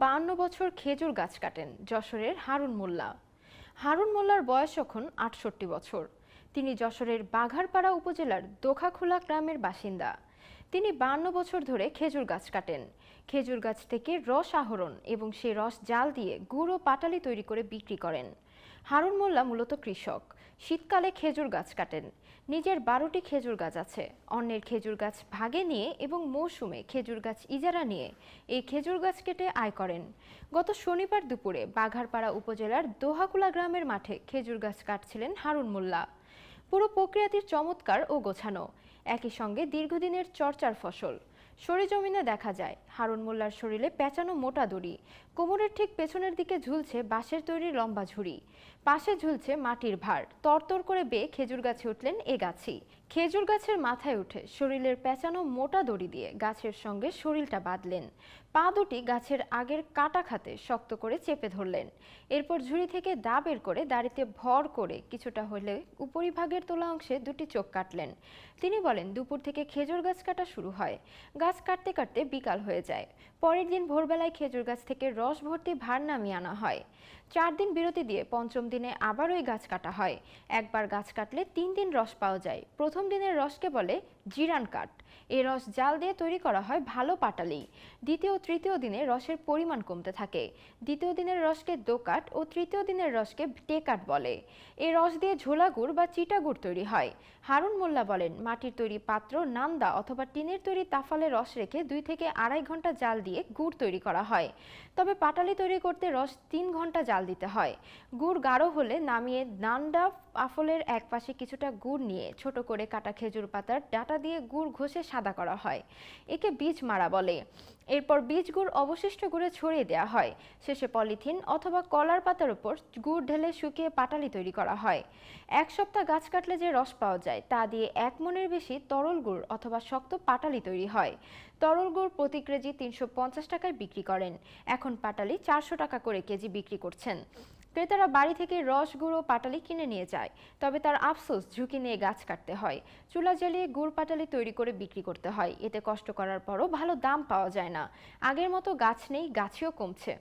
52 বছর খেজুর গাছ কাটেন যশোরের হারুন মোল্লা। হারুন মোল্লার বয়স এখন ৬৮ বছর। তিনি যশোরের বাঘারপাড়া উপজেলার দোখাখোলা গ্রামের বাসিন্দা। তিনি 52 বছর ধরে খেজুর গাছ কাটেন। খেজুর গাছ থেকে রস আহরণ এবং সেই রস জাল দিয়ে গুড় ও পাটালি তৈরি করে বিক্রি করেন। হারুন মোল্লা মূলত কৃষক। শীতকালে খেজুর গাছ কাটেন। নিজের 12টি খেজুর গাছ আছে। অন্যের খেজুর গাছ ভাগে নিয়ে এবং মৌসুমে খেজুর গাছ ইজারা নিয়ে এই খেজুর গাছ কেটে আয় করেন। গত শনিবার দুপুরে বাঘারপাড়া উপজেলার দোহাকুলা গ্রামের মাঠে খেজুর গাছ কাটছিলেন হারুন মোল্লা। পুরো প্রক্রিয়াটি চমৎকার ও গোছানো, একই সঙ্গে দীর্ঘদিনের চর্চার ফসল। সরেজমিনে দেখা যায় হারুন মোল্লার শরীরে পেঁচানো মোটা দড়ি, কোমরের ঠিক পেছনের দিকে ঝুলছে বাঁশের তৈরি লম্বা ঝুড়ি, পাশে ঝুলছে মাটির ভার। তরতর করে বেয়ে খেজুর গাছে উঠলেন এ গাছি। খেজুর গাছের মাথায় উঠে শরীরের পেঁচানো মোটা দড়ি দিয়ে গাছের সঙ্গে শরীরটা বাঁধলেন। পা দুটি গাছের আগের কাটা খাতে শক্ত করে চেপে ধরলেন। এরপর ঝুড়ি থেকে দা বের করে দাড়িতে ভর করে কিছুটা হলে উপরিভাগের তোলা অংশে দুটি চোখ কাটলেন। তিনি বলেন, দুপুর থেকে খেজুর গাছ কাটা শুরু হয়। গাছ কাটতে কাটতে বিকাল হয়ে যায়। পরের দিন ভোরবেলায় খেজুর গাছ থেকে রস ভর্তি ভার নামিয়ে আনা হয়। 4 দিন বিরতি দিয়ে পঞ্চম দিনে আবার ওই গাছ কাটা হয়। একবার গাছ কাটলে 3 দিন রস পাওয়া যায়। প্রথম দিনের রসকে বলে জিরান কাঠ। এই রস জাল দিয়ে তৈরি করা হয় ভালো পাটালি। দ্বিতীয় ও তৃতীয় দিনে রসের পরিমাণ কমতে থাকে। দ্বিতীয় দিনের রসকে দোকাট ও তৃতীয় দিনের রসকে টেকাট বলে। এই রস দিয়ে ঝোলা গুড় বা চিটা গুড় তৈরি হয়। হারুন মোল্লা বলেন, মাটির তৈরি পাত্র, নান্দা অথবা টিনের তৈরি তাফালে রস রেখে 2 থেকে আড়াই ঘন্টা জাল দিয়ে গুড় তৈরি করা হয়। তবে পাটালি তৈরি করতে রস 3 ঘন্টা জাল দিতে হয়। গুড় গাঢ় হলে নামিয়ে নান্দা আফলের এক পাশে কিছুটা গুড় নিয়ে ছোট করে কাটা খেজুর পাতার ডাটা দিয়ে গুড় ঘষে সাদা করা হয়। একে বীজ মারা বলে। এরপর বীজ গুড় অবশিষ্ট গুড়ে ছড়িয়ে দেওয়া হয়। শেষে পলিথিন অথবা কলার পাতার উপর গুড় ঢেলে শুকিয়ে পাটালি তৈরি করা হয়। 1 সপ্তাহ গাছ কাটলে যে রস পাওয়া যায় তা দিয়ে 1 মণের বেশি তরল গুড় অথবা শক্ত পাটালি তৈরি হয়। তরল গুড় প্রতি কেজি 350 টাকায় বিক্রি করেন। এখন পাটালি 400 টাকা করে কেজি বিক্রি করছেন। ক্রেতারা বাড়ি থেকে রস, গুড় ও পাটালি কিনে নিয়ে যায়। তবে তার আফসোস, ঝুঁকি নিয়ে গাছ কাটতে হয়। চুলা জ্বালিয়ে গুড় পাটালি তৈরি করে বিক্রি করতে হয়। এতে কষ্ট করার পরও ভালো দাম পাওয়া যায় না। আগের মতো গাছ নেই, গাছও কমছে।